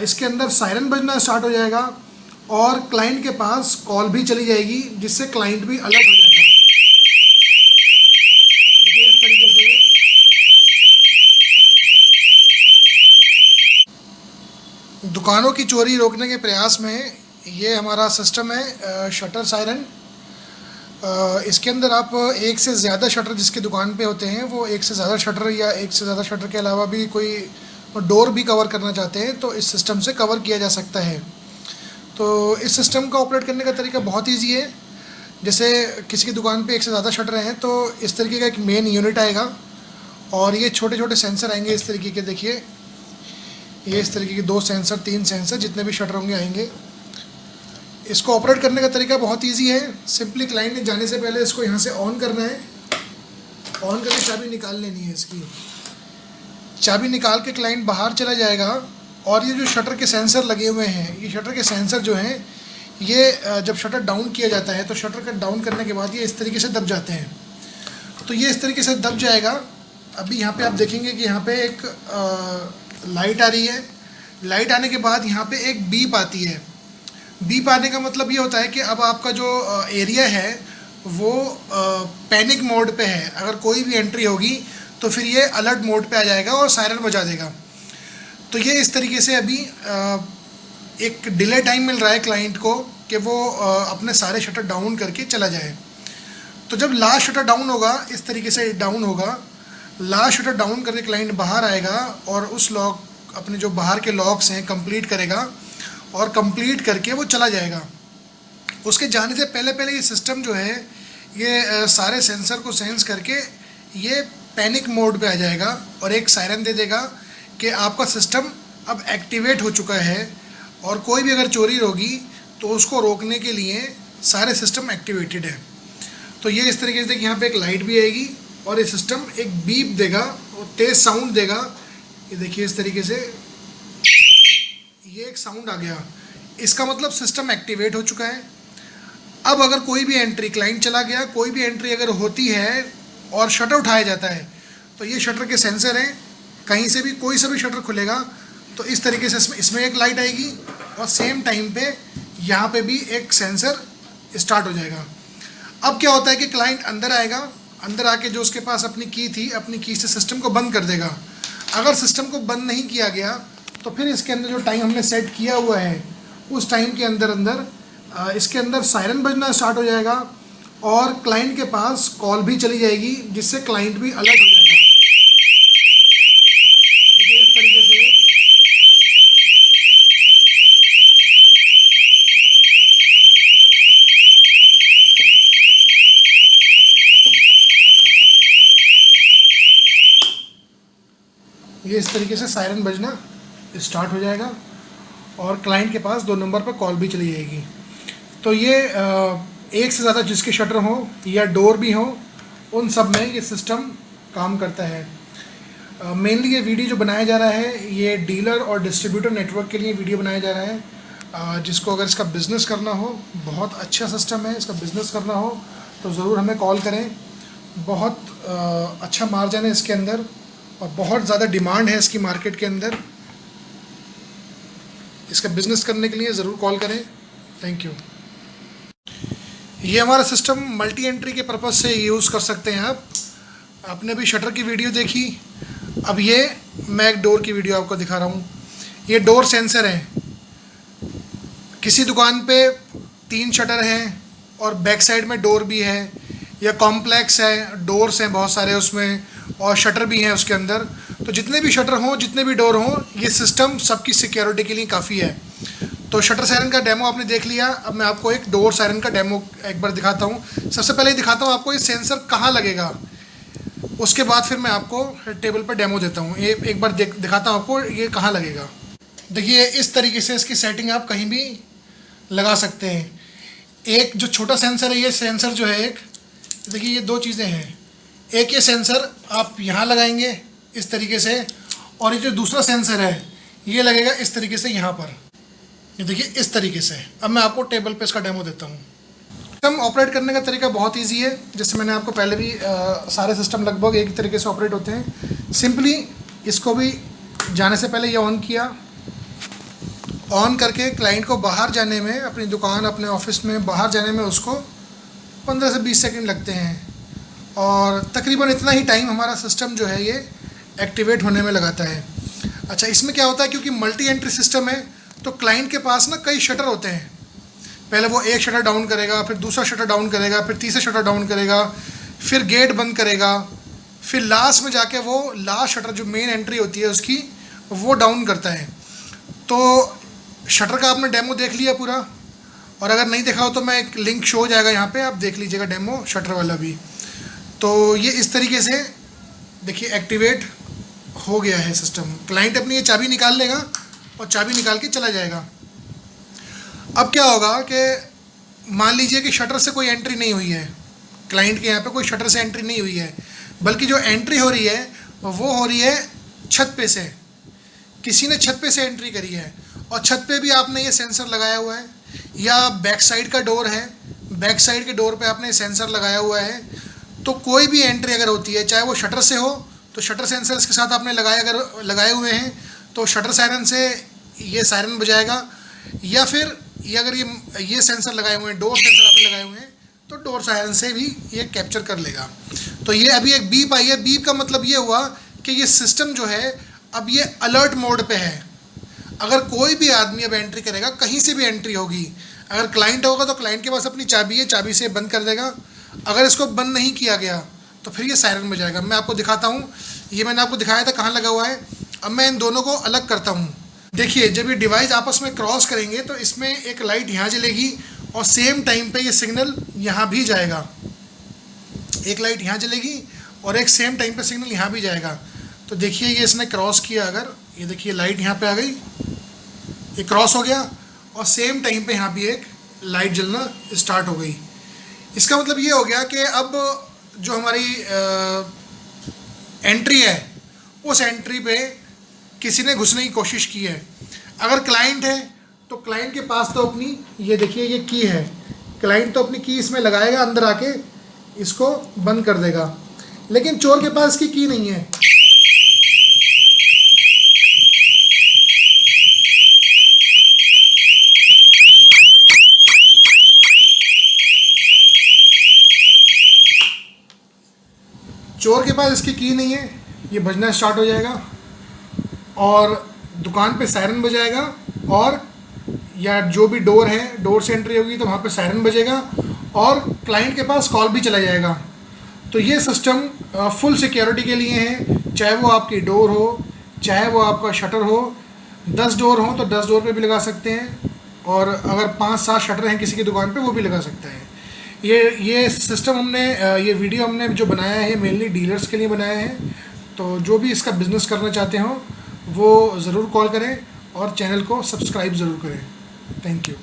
इसके अंदर सायरन बजना स्टार्ट हो जाएगा और क्लाइंट के पास कॉल भी चली जाएगी, जिससे क्लाइंट भी अलर्ट हो जाएगा। देखिए इस तरीके से दुकानों की चोरी रोकने के प्रयास में ये हमारा सिस्टम है शटर सायरन। इसके अंदर आप एक से ज़्यादा शटर जिसकी दुकान पे होते हैं, वो एक से ज़्यादा शटर या एक से ज़्यादा शटर के अलावा भी कोई डोर भी कवर करना चाहते हैं तो इस सिस्टम से कवर किया जा सकता है। तो इस सिस्टम का ऑपरेट करने का तरीका बहुत ईजी है। जैसे किसी की दुकान पे एक से ज़्यादा शटर हैं तो इस तरीके का एक मेन यूनिट आएगा और ये छोटे छोटे सेंसर आएंगे इस तरीके के। देखिए ये इस तरीके के 2 सेंसर 3 सेंसर जितने भी शटर होंगे आएंगे। इसको ऑपरेट करने का तरीका बहुत इजी है। सिंपली क्लाइंट ने जाने से पहले इसको यहाँ से ऑन करना है। ऑन करके चाबी निकाल लेनी है इसकी। चाबी निकाल के क्लाइंट बाहर चला जाएगा और ये जो शटर के सेंसर लगे हुए हैं, ये शटर के सेंसर जो हैं ये जब शटर डाउन किया जाता है तो शटर का डाउन करने के बाद ये इस तरीके से दब जाते हैं। तो ये इस तरीके से दब जाएगा। अभी यहाँ पे आप देखेंगे कि यहाँ पे एक लाइट आ रही है। लाइट आने के बाद यहाँ पे एक बीप आती है। बीप आने का मतलब ये होता है कि अब आपका जो एरिया है वो पैनिक मोड पे है। अगर कोई भी एंट्री होगी तो फिर ये अलर्ट मोड पे आ जाएगा और सायरन बजा देगा। तो ये इस तरीके से अभी एक डिले टाइम मिल रहा है क्लाइंट को कि वो अपने सारे शटर डाउन करके चला जाए। तो जब लास्ट शटर डाउन होगा, इस तरीके से डाउन होगा, लास्ट शटर डाउन करके क्लाइंट बाहर आएगा और उस लॉक अपने जो बाहर के लॉक्स हैं कंप्लीट करेगा और कंप्लीट करके वो चला जाएगा। उसके जाने से पहले पहले ये सिस्टम जो है ये सारे सेंसर को सेंस करके ये पैनिक मोड पे आ जाएगा और एक सायरन दे देगा कि आपका सिस्टम अब एक्टिवेट हो चुका है और कोई भी अगर चोरी होगी तो उसको रोकने के लिए सारे सिस्टम एक्टिवेटेड है। तो ये इस तरीके से देखिए यहाँ पे एक लाइट भी आएगी और ये सिस्टम एक बीप देगा और तेज़ साउंड देगा। ये देखिए इस तरीके से ये एक साउंड आ गया, इसका मतलब सिस्टम एक्टिवेट हो चुका है। अब अगर कोई भी एंट्री, क्लाइंट चला गया, कोई भी एंट्री अगर होती है और शटर उठाया जाता है तो ये शटर के सेंसर हैं, कहीं से भी कोई सा भी शटर खुलेगा तो इस तरीके से इसमें एक लाइट आएगी और सेम टाइम पे यहाँ पे भी एक सेंसर स्टार्ट हो जाएगा। अब क्या होता है कि क्लाइंट अंदर आएगा, अंदर आके जो उसके पास अपनी की थी, अपनी की से सिस्टम को बंद कर देगा। अगर सिस्टम को बंद नहीं किया गया तो फिर इसके अंदर जो टाइम हमने सेट किया हुआ है उस टाइम के अंदर इसके अंदर सायरन बजना स्टार्ट हो जाएगा और क्लाइंट के पास कॉल भी चली जाएगी, जिससे क्लाइंट भी अलर्ट हो जाएगा। देखिए इस तरीके से ये इस तरीके से सायरन बजना स्टार्ट हो जाएगा और क्लाइंट के पास 2 नंबर पर कॉल भी चली जाएगी। तो ये एक से ज़्यादा जिसके शटर हो या डोर भी हो, उन सब में ये सिस्टम काम करता है। मेनली ये वीडियो जो बनाया जा रहा है ये डीलर और डिस्ट्रीब्यूटर नेटवर्क के लिए वीडियो बनाया जा रहा है। जिसको अगर इसका बिज़नेस करना हो, बहुत अच्छा सिस्टम है, इसका बिज़नेस करना हो तो ज़रूर हमें कॉल करें। बहुत अच्छा मार्जिन है इसके अंदर और बहुत ज़्यादा डिमांड है इसकी मार्केट के अंदर। इसका बिज़नेस करने के लिए ज़रूर कॉल करें। Thank you. ये हमारा सिस्टम मल्टी एंट्री के पर्पज़ से यूज़ कर सकते हैं आप। आपने अभी शटर की वीडियो देखी, अब ये मैं एक डोर की वीडियो आपको दिखा रहा हूँ। ये डोर सेंसर है। किसी दुकान पे 3 शटर हैं और बैक साइड में डोर भी है, या कॉम्प्लेक्स है, डोर्स हैं बहुत सारे उसमें और शटर भी हैं उसके अंदर। तो जितने भी शटर हों, जितने भी डोर हों, ये सिस्टम सबकी सिक्योरिटी के लिए काफ़ी है। तो शटर सायरन का डेमो आपने देख लिया। अब मैं आपको एक डोर सायरन का डेमो एक बार दिखाता हूँ। सबसे पहले दिखाता हूँ आपको ये सेंसर कहाँ लगेगा, उसके बाद फिर मैं आपको टेबल पर डेमो देता हूँ। ये एक बार दिखाता हूँ आपको ये कहाँ लगेगा। देखिए इस तरीके से इसकी सेटिंग आप कहीं भी लगा सकते हैं। एक जो छोटा सेंसर है, ये सेंसर जो है एक, देखिए ये 2 चीज़ें हैं। एक ये सेंसर आप यहाँ लगाएंगे इस तरीके से, और ये जो दूसरा सेंसर है ये लगेगा इस तरीके से यहाँ पर। ये देखिए इस तरीके से। अब मैं आपको टेबल पे इसका डेमो देता हूँ। सिस्टम ऑपरेट करने का तरीका बहुत इजी है। जैसे मैंने आपको पहले भी सारे सिस्टम लगभग एक तरीके से ऑपरेट होते हैं। सिंपली इसको भी जाने से पहले ये ऑन किया, ऑन करके क्लाइंट को बाहर जाने में, अपनी दुकान अपने ऑफिस में बाहर जाने में उसको 15 से 20 सेकंड लगते हैं, और तकरीबन इतना ही टाइम हमारा सिस्टम जो है ये एक्टिवेट होने में लगाता है। अच्छा, इसमें क्या होता है, क्योंकि मल्टी एंट्री सिस्टम है तो क्लाइंट के पास ना कई शटर होते हैं। पहले वो एक शटर डाउन करेगा, फिर दूसरा शटर डाउन करेगा, फिर तीसरा शटर डाउन करेगा, फिर गेट बंद करेगा, फिर लास्ट में जाके वो लास्ट शटर जो मेन एंट्री होती है उसकी वो डाउन करता है। तो शटर का आपने डेमो देख लिया पूरा, और अगर नहीं देखा हो तो मैं एक लिंक शो हो जाएगा यहाँ पे, आप देख लीजिएगा डेमो शटर वाला भी। तो ये इस तरीके से देखिए एक्टिवेट हो गया है सिस्टम। क्लाइंट अपनी ये चाबी निकाल लेगा और चाबी निकाल के चला जाएगा। अब क्या होगा कि मान लीजिए कि शटर से कोई एंट्री नहीं हुई है, क्लाइंट के यहाँ पे कोई शटर से एंट्री नहीं हुई है, बल्कि जो एंट्री हो रही है वो हो रही है छत पे से। किसी ने छत पे से एंट्री करी है, और छत पे भी आपने ये सेंसर लगाया हुआ है, या बैक साइड का डोर है, बैक साइड के डोर पे आपने सेंसर लगाया हुआ है। तो कोई भी एंट्री अगर होती है, चाहे वो शटर से हो तो शटर सेंसर्स के साथ आपने लगाए हुए हैं तो शटर सायरन से ये सायरन बजाएगा, या फिर ये अगर ये सेंसर लगाए हुए हैं, डोर सेंसर आपने लगाए हुए हैं, तो डोर सायरन से भी ये कैप्चर कर लेगा। तो ये अभी एक बीप आई है। बीप का मतलब ये हुआ कि ये सिस्टम जो है अब ये अलर्ट मोड पे है। अगर कोई भी आदमी अब एंट्री करेगा, कहीं से भी एंट्री होगी, अगर क्लाइंट होगा तो क्लाइंट के पास अपनी चाबी है, चाबी से बंद कर देगा। अगर इसको बंद नहीं किया गया तो फिर ये सायरन बजाएगा। मैं आपको दिखाता हूँ, ये मैंने आपको दिखाया था कहाँ लगा हुआ है। अब मैं इन दोनों को अलग करता हूँ। देखिए, जब ये डिवाइस आपस में क्रॉस करेंगे तो इसमें एक लाइट यहाँ जलेगी और सेम टाइम पे ये सिग्नल यहाँ भी जाएगा। एक लाइट यहाँ जलेगी और एक सेम टाइम पे सिग्नल यहाँ भी जाएगा। तो देखिए, ये इसने क्रॉस किया, अगर ये देखिए लाइट यहाँ पे आ गई, ये क्रॉस हो गया, और सेम टाइम पे यहाँ भी एक लाइट जलना स्टार्ट हो गई। इसका मतलब ये हो गया कि अब जो हमारी एंट्री है उस एंट्री पे किसी ने घुसने की कोशिश की है। अगर क्लाइंट है तो क्लाइंट के पास तो अपनी, ये देखिए ये की है, क्लाइंट तो अपनी की इसमें लगाएगा, अंदर आके इसको बंद कर देगा। लेकिन चोर के पास की नहीं है। चोर के पास इसकी की नहीं है, ये बजना स्टार्ट हो जाएगा और दुकान पे सायरन बजाएगा, और या जो भी डोर है, डोर से एंट्री होगी तो वहाँ पे सायरन बजेगा, और क्लाइंट के पास कॉल भी चला जाएगा। तो ये सिस्टम फुल सिक्योरिटी के लिए है, चाहे वो आपकी डोर हो, चाहे वो आपका शटर हो। 10 डोर हो तो 10 डोर पे भी लगा सकते हैं, और अगर 5-7 शटर हैं किसी की दुकान पे वो भी लगा सकते हैं। ये सिस्टम हमने, ये वीडियो हमने जो बनाया है मेनली डीलर्स के लिए बनाया है। तो जो भी इसका बिज़नेस करना चाहते हो वो ज़रूर कॉल करें और चैनल को सब्सक्राइब ज़रूर करें। Thank you.